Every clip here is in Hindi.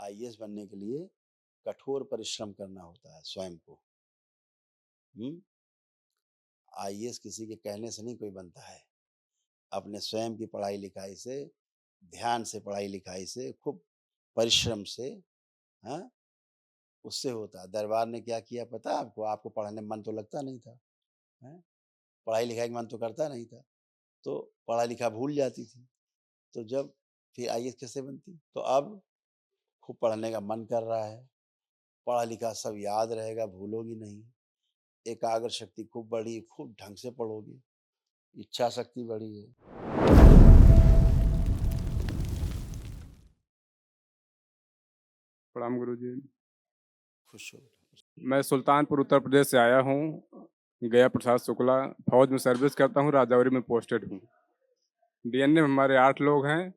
आईएएस बनने के लिए कठोर परिश्रम करना होता है स्वयं को। आईएएस किसी के कहने से नहीं कोई बनता है, अपने स्वयं की पढ़ाई लिखाई से, ध्यान से पढ़ाई लिखाई से, खूब परिश्रम से, हाँ, उससे होता है। दरबार ने क्या किया पता है आपको? आपको पढ़ने में मन तो लगता नहीं था, हैं? पढ़ाई लिखाई का मन तो करता नहीं था, तो पढ़ा लिखा भूल जाती थी। तो जब फिर आईएएस कैसे बनती? तो अब खूब पढ़ने का मन कर रहा है, पढ़ा लिखा सब याद रहेगा, भूलोगी नहीं, एकाग्र शक्ति खूब बढ़ी, खूब ढंग से पढ़ोगी, इच्छा शक्ति बढ़ी है। प्रणाम गुरुजी। खुश हो। मैं सुल्तानपुर उत्तर प्रदेश से आया हूँ। गया प्रसाद शुक्ला, फौज में सर्विस करता हूँ, राजौरी में पोस्टेड हूँ। डीएनए में हमारे 8 लोग हैं।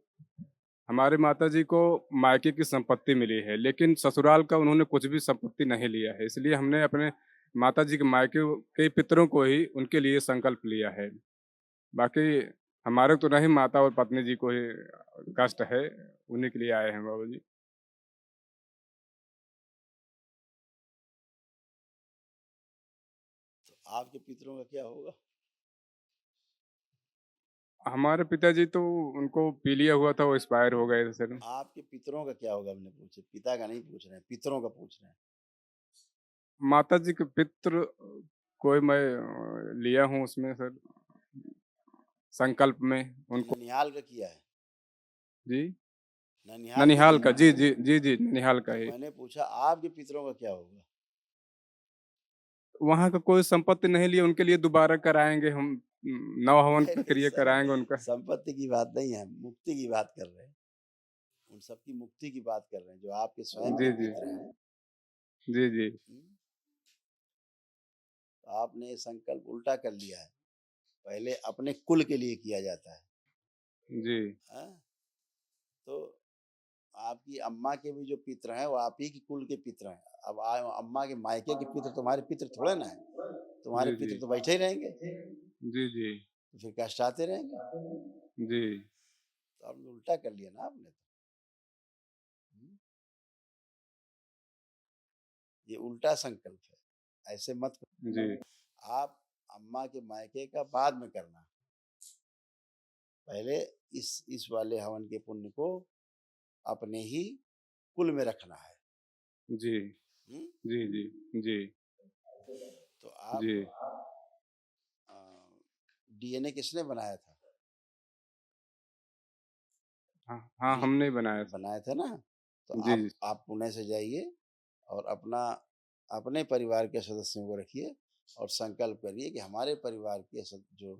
हमारे माताजी को मायके की संपत्ति मिली है, लेकिन ससुराल का उन्होंने कुछ भी संपत्ति नहीं लिया है, इसलिए हमने अपने माताजी के मायके के पितरों को ही उनके लिए संकल्प लिया है। बाकी हमारे तो नहीं, माता और पत्नी जी को ही कष्ट है, उन्हीं के लिए आए हैं बाबू जी। तो आपके पितरों का क्या होगा? हमारे पिताजी तो उनको पीलिया हुआ था, वो एक्सपायर हो गए थे सर। आपके पितरों का क्या होगा? हमने पूछे, पिता का नहीं पूछ रहे हैं, पितरों का पूछ रहे हैं। माता जी के पितृ कोई मैं लिया हूँ उसमें सर, संकल्प में उनको। ननिहाल का किया है? जी, ननिहाल का ननिहाल किया का, है? जी जी जी जी, ननिहाल का तो ही। मैंने पूछा आपके पितरों का क्या होगा? वहाँ का कोई संपत्ति नहीं लिया, उनके लिए दोबारा कराएंगे हम, नव हवन नहीं नहीं प्रक्रिया सर, कराएंगे उनका। संपत्ति की बात नहीं है, मुक्ति की बात कर रहे हैं। उन सबकी मुक्ति की बात कर रहे हैं जो आपके स्वयं के जी जी पितर हैं। जी जी तो आपने ये संकल्प उल्टा कर लिया है, पहले अपने कुल के लिए किया जाता है। जी हाँ? तो आपकी अम्मा के भी जो पितर हैं वो आप ही की कुल के पितर हैं। अब अम्मा के मायके के पितर तुम्हारे पितर थोड़े ना है, तुम्हारे जी जी पितर तो बैठे ही रहेंगे, जी जी तो फिर कष्ट आते रहेंगे। जी तो आपने उल्टा कर लिया ना आपने तो। हम्म, ये उल्टा संकल्प है, ऐसे मत करो। जी आप अम्मा के मायके का बाद में करना, पहले इस वाले हवन के पुण्य को अपने ही कुल में रखना है। जी हम्म? जी जी जी तो आप जी। डीएनए किसने बनाया था? हाँ हाँ, डी हमने ही बनाया था। बनाया था ना? तो जी आप पुणे से जाइए और अपना अपने परिवार के सदस्यों को रखिए और संकल्प करिए कि हमारे परिवार के जो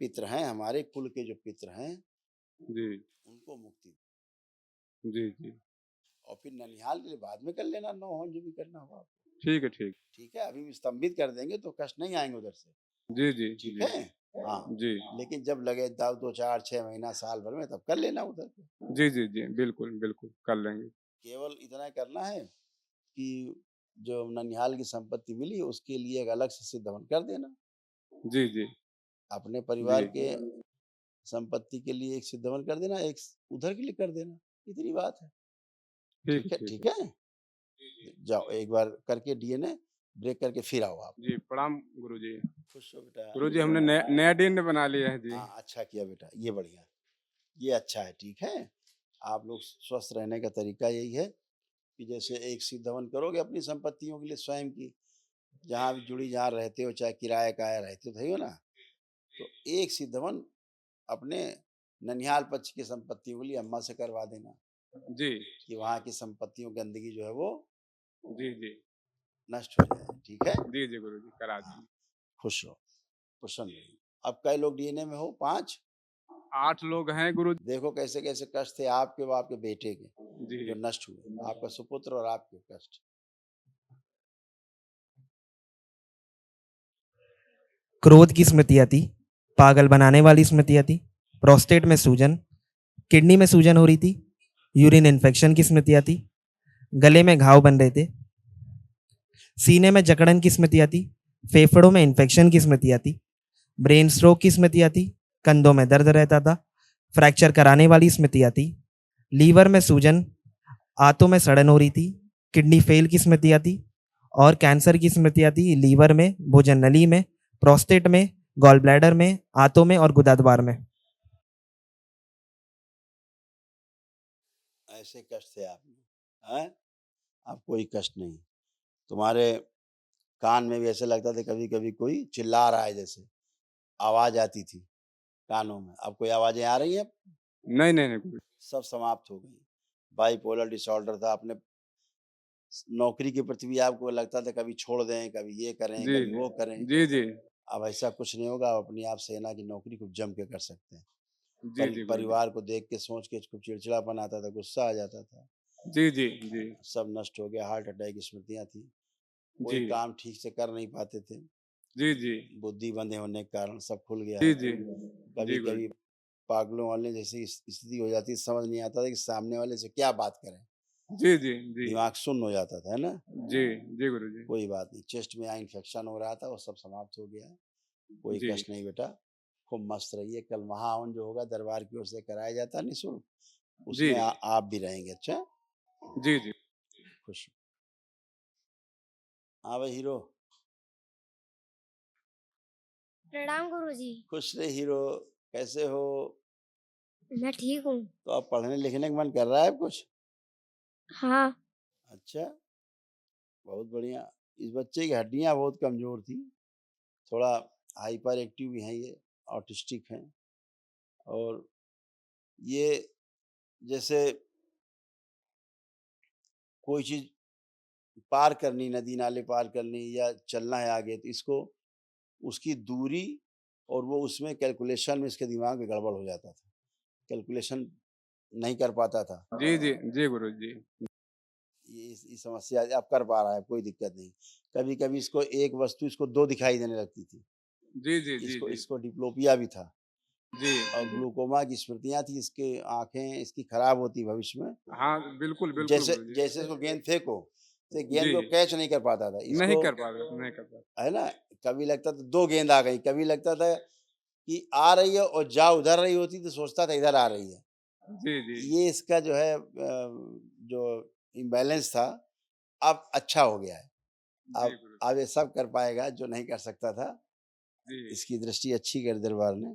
पितर हैं, हमारे कुल के जो पितर हैं, जी उनको मुक्ति दो। जी जी। और फिर ननिहाल के लिए बाद में कर लेना, नौ हो जो भी करना हो आप। ठीक है, ठीक। ठीक है, अभी स्तंभित कर देंगे तो कष्ट नहीं आएंगे उधर से। जी जी ठीक जी है। हाँ, जी लेकिन जब लगे 2 4 6 महीना साल भर में तब कर लेना उधर पे। जी जी जी, बिल्कुल बिल्कुल कर लेंगे। केवल इतना करना है कि जो ननिहाल की संपत्ति मिली उसके लिए एक अलग से सिद्ध हवन कर देना, जी जी अपने जी परिवार के संपत्ति के लिए एक सिद्ध हवन कर देना, एक उधर के लिए कर देना, इतनी बात है। ठीक है, ठीक है, ठीक ठीक है। है। जाओ एक बार करके डीएनए ब्रेक करके फिर आओ आप। जी, प्रणाम गुरुजी। खुश हो बेटा। गुरुजी, हमने नया नया डीएनए बना लिया है जी। हाँ, अच्छा किया बेटा, ये बढ़िया, ये अच्छा है। ठीक है, आप लोग स्वस्थ रहने का तरीका यही है कि जैसे एक सिद्ध हवन करोगे अपनी संपत्तियों के लिए स्वयं की, जहाँ भी जुड़ी जहाँ रहते हो, चाहे किराए का या रहते हो, सही हो ना, तो एक सिद्ध हवन अपने ननिहाल पक्ष की संपत्तियों के लिए अम्मा से करवा देना जी कि वहाँ की संपत्तियों गंदगी जो है वो जी जी नष्ट हो जाए। ठीक है। जी जी गुरुजी, करा हाँ, देंगे। खुश रहो, प्रसन्न रहिए। अब कई लोग डीएनए में हो? 5। 8 लोग हैं गुरुजी। देखो कैसे कैसे कष्ट थे आपके व आपके बेटे के जी जो नष्ट हुए, आपका सुपुत्र और आपके कष्ट। क्रोध की स्मृति आती, पागल बनाने वाली स्मृति आती, प्रोस्टेट में सूजन, किडनी में सूजन हो रही थी, यूरिन इन्फेक्शन की स्मृति आती, गले में घाव बन रहे थे, सीने में जकड़न की स्मृति आती, फेफड़ों में इन्फेक्शन की स्मृति आती, ब्रेन स्ट्रोक की स्मृति आती, कंधों में दर्द रहता था, फ्रैक्चर कराने वाली स्मृति आती, लीवर में सूजन, आंतों में सड़न हो रही थी, किडनी फेल की स्मृतियाँ थी और कैंसर की स्मृतियाँ थी लीवर में, भोजन नली में, प्रोस्टेट में, गॉल ब्लैडर में, आंतों में और गुदाद्वार में। ऐसे कष्ट थे आप में, हैं? अब कोई कष्ट नहीं। तुम्हारे कान में भी ऐसे लगता था कभी-कभी कोई चिल्ला रहा है जैसे, आवाज़ आती थी कानों में। अब कोई आवाज़ें आ रही हैं? नहीं, नहीं, नहीं, कोई सब समाप्त हो गई। बाइपोलर डिसऑर्डर था, आपने नौकरी के प्रति भी आपको लगता था कभी छोड़ दें, कभी ये करें, जी, कभी जी। वो करें। जी, जी। अब ऐसा कुछ नहीं होगा, आप अपनी आप सेना की नौकरी खूब जम के कर सकते हैं। जी, जी, गुरुजी। परिवार को देख के सोच के खूब चिड़चिड़ापन आता था, गुस्सा आ जाता था। जी, जी, जी। सब नष्ट हो गया, हार्ट अटैक की स्मृतियाँ थी। जी। कोई काम ठीक से कर नहीं पाते थे। जी, जी। बुद्धि बंधे होने के कारण सब खुल गया जी, है। जी। जी, कभी-कभी गुरुजी। पागलों वाले जैसी स्थिति हो जाती है, समझ नहीं आता था कि सामने वाले से क्या बात करें। जी, जी, जी। दिमाग शून्य हो जाता था, है ना? जी, जी, गुरुजी। कोई बात नहीं, चेस्ट में यहाँ इन्फेक्शन हो रहा था, वो सब समाप्त हो गया है। कोई जी। कष्ट नहीं बेटा, खूब मस्त रहिए। कल महाहवन जो होगा दरबार की ओर से कराया जाता है निःशुल्क, जी। उसमें आप भी रहेंगे, अच्छा? जी, जी। खुश हाँ भाई हीरो, प्रणाम गुरुजी। खुश रहे हीरो, कैसे हो? मैं ठीक हूँ। तो अब पढ़ने लिखने का मन कर रहा है अब कुछ? हाँ। अच्छा, बहुत बढ़िया। इस बच्चे की हड्डियाँ बहुत कमज़ोर थी, थोड़ा हाइपर एक्टिव भी हैं ये, ऑटिस्टिक हैं और ये जैसे कोई चीज़ पार करनी, नदी नाले पार करनी या चलना है आगे तो इसको उसकी दूरी और वो उसमें कैलकुलेशन में इसके दिमाग में गड़बड़ हो जाता था। कैलकुलेशन नहीं कर पाता था। जी, जी। जी, गुरुजी। ये समस्या अब कर पा रहा है, कोई दिक्कत नहीं। कभी-कभी इसको एक वस्तु इसको 2 दिखाई देने लगती थी। जी, जी, जी, इसको जी। इसको डिप्लोपिया भी था जी। और ग्लूकोमा की स्मृतियाँ थी, इसकी आँखें इसकी खराब होती भविष्य में। हाँ, बिल्कुल, बिल्कुल जैसे गुरुजी। जैसे इसको गेंद फेंको, तो गेंद जी। को कैच नहीं कर पाता था। नहीं इसको कर पा रहे, नहीं कर पा रहे। है ना? कभी लगता था 2 गेंद आ गई, कभी लगता था कि आ रही है और जा उधर रही होती तो सोचता था इधर आ रही है। जी, जी। ये इसका जो है जो इम्बैलेंस था, अब अच्छा हो गया है। जी, गुरुजी। अब ये सब कर पाएगा जो नहीं कर सकता था। जी। इसकी दृष्टि अच्छी कर दरबार ने,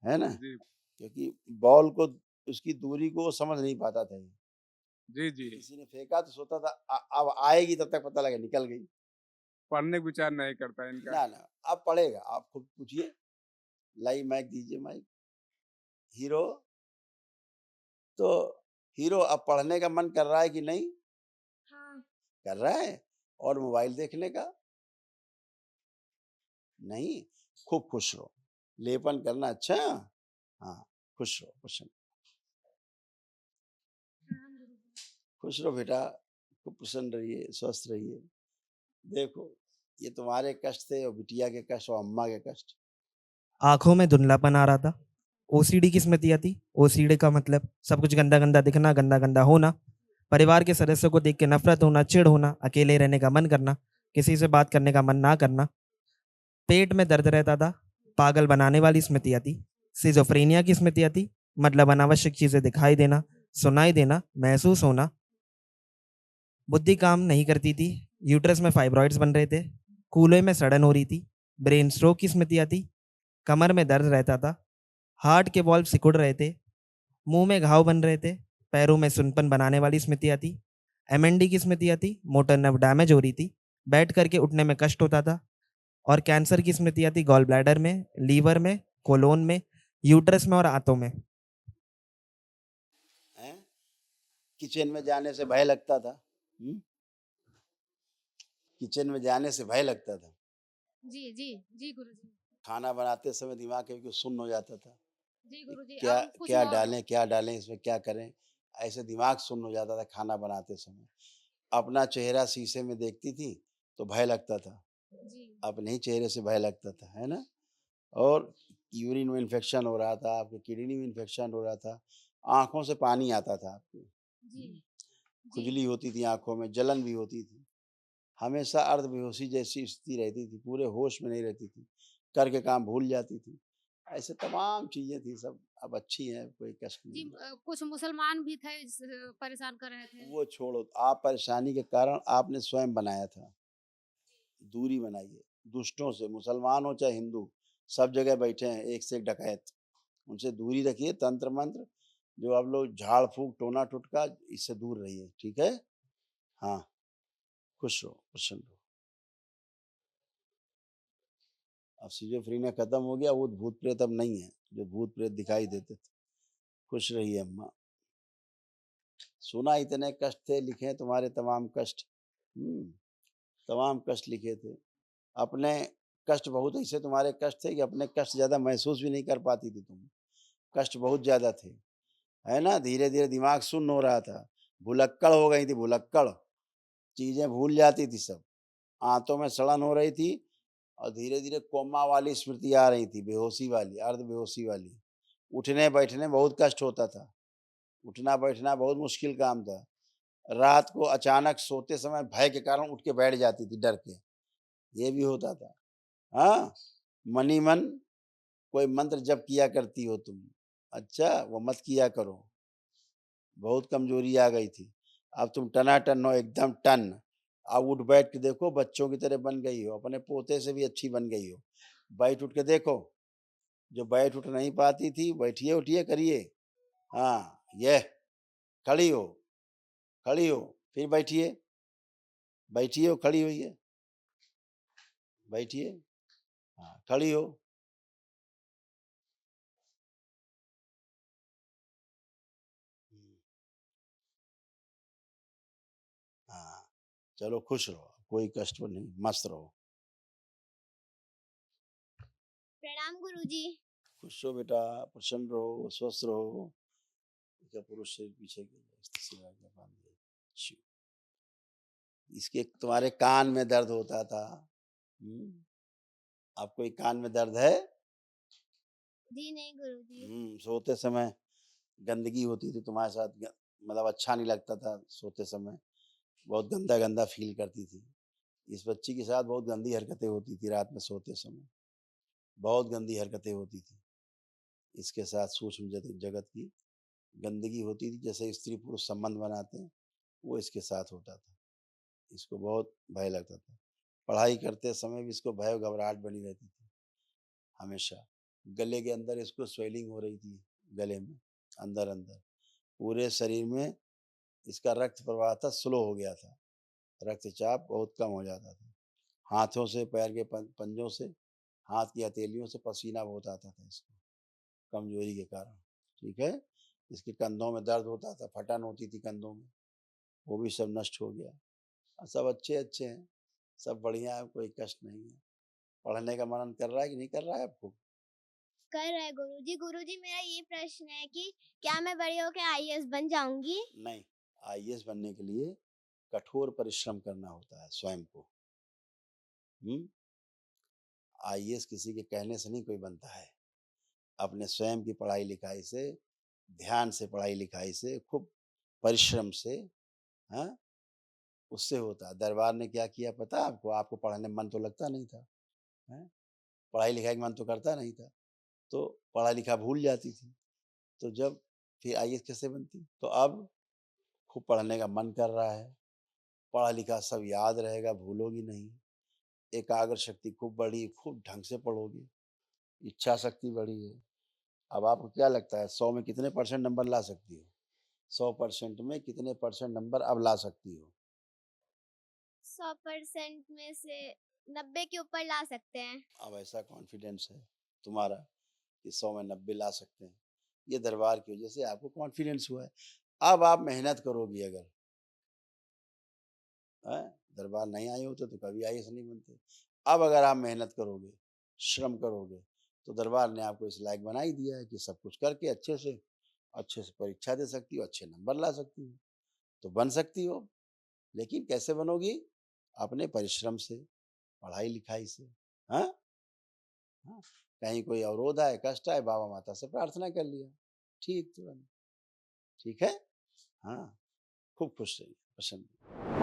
है ना? जी। क्योंकि बॉल को उसकी दूरी को वो समझ नहीं पाता था ये। जी, जी। किसी ने फेंका तो सोचता था अब आएगी तब तक पता लगा निकल गई। पढ़ने का विचार नहीं करता इनका। ना, ना, अब पढ़ेगा, आप खुद पूछिए। लाइव माइक दीजिए माइक। हीरो, तो हीरो अब पढ़ने का मन कर रहा है कि नहीं? हाँ। कर रहा है? और मोबाइल देखने का? नहीं? खूब खुश रहो। लेपन करना अच्छा? हाँ, खुश रहो, प्रसन्न। प्रणाम गुरुजी। खुश रहो बेटा, खूब प्रसन्न रहिए, स्वस्थ रहिए। देखो, ये तुम्हारे कष्ट थे और बिटिया के कष्ट और अम्मा के कष्ट। आंखों में धुंधलापन आ रहा था। ओसीडी की स्मृतियाँ थी। ओसीडी का मतलब सब कुछ गंदा-गंदा दिखना, गंदा-गंदा होना, परिवार के सदस्यों को देख के नफ़रत होना, चिढ़ होना, अकेले रहने का मन करना, किसी से बात करने का मन ना करना, पेट में दर्द रहता था, पागल बनाने वाली स्मृतियाँ थी, सिज़ोफ्रेनिया की स्मृतियाँ थी, मतलब अनावश्यक चीज़ें दिखाई देना, सुनाई देना, महसूस होना, बुद्धि काम नहीं करती थी, यूट्रस में फाइब्रॉइड्स बन रहे थे, कूल्हे में सड़न हो रही थी, ब्रेन स्ट्रोक की स्मृतियाँ थी, कमर में दर्द रहता था, हार्ट के बॉल्व सिकुड़ रहे थे, मुंह में घाव बन रहे थे, पैरों में सुनपन बनाने वाली स्मृतियाँ थी, एमएनडी की स्मृतियाँ थी, मोटर नर्व डैमेज हो रही थी, बैठ करके उठने में कष्ट होता था और कैंसर की स्मृतियाँ थी गॉल ब्लैडर में, लीवर में, कोलोन में, यूट्रस में और आंतों में। हैं? किचन में जाने से भय लगता था। हुँ? किचन में जाने से भय लगता था। जी, जी, जी गुरुजी। खाना बनाते समय दिमाग कभी-कभी सुन्न हो जाता था। जी गुरुजी, क्या अब कुछ क्या डालें, इसमें क्या करें? ऐसे दिमाग सुन्न हो जाता था खाना बनाते समय। अपना चेहरा शीशे में देखती थी, तो भय लगता था। जी, अपने ही चेहरे से भय लगता था, है ना? और यूरिन में इन्फेक्शन हो रहा था, आपके किडनी में इन्फेक्शन हो रहा था, आँखों से पानी आता था आपके। जी, जी, खुजली होती थी आँखों में, जलन भी होती थी। हमेशा अर्ध बेहोशी जैसी स्थिति रहती थी, पूरे होश में नहीं रहती थी, करके काम भूल जाती थी। ऐसे तमाम चीज़ें थी सब, अब अच्छी हैं, कोई कष्ट जी नहीं है। कुछ मुसलमान भी थे परेशान कर रहे थे। वो छोड़ो, आप परेशानी के कारण आपने स्वयं बनाया था। दूरी बनाइए, दुष्टों से, मुसलमान हो चाहे हिंदू, सब जगह बैठे हैं एक से एक डकैत। उनसे दूरी रखिए, तंत्र मंत्र जो आप लोग झाड़ फूँक, टोना टुटका, इससे दूर रहिए, ठीक है? हाँ, खुश रहो, प्रसन्न रहो। अब सिज़ोफ्रेनिया खत्म हो गया, वो भूत प्रेत अब नहीं है, जो भूत प्रेत दिखाई देते थे। खुश रहिए अम्मा। सुना इतने कष्ट थे, लिखे हैं तुम्हारे तमाम कष्ट। तमाम कष्ट लिखे थे। अपने कष्ट बहुत ऐसे तुम्हारे कष्ट थे कि अपने कष्ट ज़्यादा महसूस भी नहीं कर पाती थी तुम। कष्ट बहुत ज़्यादा थे, है ना? धीरे-धीरे दिमाग सुन्न हो रहा था, भुलक्कड़ हो गई थी, भुलक्कड़। चीज़ें भूल जाती थी सब, आँतों में सड़न हो रही थी और धीरे-धीरे कोमा वाली स्मृति आ रही थी, बेहोशी वाली, अर्ध बेहोशी वाली। उठने-बैठने में बहुत कष्ट होता था, उठना-बैठना बहुत मुश्किल काम था। रात को अचानक सोते समय भय के कारण उठ के बैठ जाती थी डर के, ये भी होता था। हाँ, मन ही मन कोई मंत्र जप किया करती हो तुम, अच्छा वो मत किया करो, बहुत कमजोरी आ गई थी। अब तुम टनाटन हो, एकदम टन। अब उठ बैठ के देखो, बच्चों की तरह बन गई हो, अपने पोते से भी अच्छी बन गई हो। बैठ उठ के देखो, जो बैठ उठ नहीं पाती थी, बैठिए उठिए करिए। हाँ, ये खड़ी हो, खड़ी हो, फिर बैठिए, बैठिए हो, खड़ी होइए, बैठिए, हाँ, खड़ी हो। हम्म, हाँ, चलो खुश रहो, कोई कष्ट नहीं, मस्त रहो। प्रणाम गुरुजी। खुश रहो बेटा, प्रसन्न रहो, स्वस्थ रहो। क्या पुरुष से पीछे की स्त्री सेवा का बांध दे। शिव। इसके तुम्हारे कान में दर्द होता था। आपको एक कान में दर्द है? जी नहीं गुरुजी। सोते समय गंदगी होती थी तुम्हारे साथ, मतलब अच्छा नहीं लगता था सोते समय, बहुत गंदा गंदा फील करती थी। इस बच्ची के साथ बहुत गंदी हरकतें होती थी रात में सोते समय, बहुत गंदी हरकतें होती थी। इसके साथ सूक्ष्म जगत की गंदगी होती थी, जैसे स्त्री पुरुष संबंध बनाते हैं, वो इसके साथ होता था। इसको बहुत भय लगता था। पढ़ाई करते समय भी इसको भय और घबराहट बनी रहती थी हमेशा। गले के अंदर इसको स्वेलिंग हो रही थी, गले में अंदर अंदर, पूरे शरीर में इसका रक्त प्रवाह था, स्लो हो गया था, रक्तचाप बहुत कम हो जाता था। हाथों से, पैर के पंजों से, हाथ की हथेलियों से पसीना बहुत आता था इसको, कमजोरी के कारण, ठीक है? इसके कंधों में दर्द होता था, फटन होती थी कंधों में, वो भी सब नष्ट हो गया। सब अच्छे अच्छे हैं, सब बढ़िया है, कोई कष्ट नहीं है। पढ़ने का मनन कर रहा है कि नहीं कर रहा है आपको? कर रहे गुरुजी। गुरुजी मेरा ये प्रश्न है कि क्या मैं बड़ी होकर आईएएस बन जाऊंगी? नहीं, आईएएस बनने के लिए कठोर परिश्रम करना होता है स्वयं को। आईएएस किसी के कहने से नहीं कोई बनता है, अपने स्वयं की पढ़ाई लिखाई से, ध्यान से पढ़ाई लिखाई से, खूब परिश्रम से, हाँ, उससे होता है। दरबार ने क्या किया पता है आपको? आपको पढ़ने में मन तो लगता नहीं था, हैं? पढ़ाई लिखाई का मन तो करता नहीं था, तो पढ़ा लिखा भूल जाती थी। तो जब फिर आईएएस कैसे बनती? तो अब खूब पढ़ने का मन कर रहा है, पढ़ा लिखा सब याद रहेगा, भूलोगी नहीं, एकाग्र शक्ति खूब बढ़ी, खूब ढंग से पढ़ोगी, इच्छा शक्ति बढ़ी है। अब आपको क्या लगता है 100 में कितने परसेंट नंबर ला सकती हो? 100% में कितने परसेंट नंबर अब ला सकती हो? 100% में से 90 के ऊपर ला सकते हैं। अब ऐसा कॉन्फिडेंस है तुम्हारा कि 100 में 90 ला सकते हैं। ये दरबार की वजह से आपको कॉन्फिडेंस हुआ है। अब आप मेहनत करोगी अगर, हैं? दरबार नहीं आए होते तो कभी आईएएस नहीं बनते। अब अगर आप मेहनत करोगे, श्रम करोगे, तो दरबार ने आपको इस लायक बना ही दिया है कि सब कुछ करके अच्छे से परीक्षा दे सकती हो, अच्छे नंबर ला सकती हो, तो बन सकती हो। लेकिन कैसे बनोगी? अपने परिश्रम से, पढ़ाई लिखाई से। हाँ, हाँ, कहीं कोई अवरोध आए, कष्ट आए, बाबा माता से प्रार्थना कर लिया, ठीक तुरंत, ठीक है? हाँ, खूब खुश रहिए, प्रसन्न रहिए।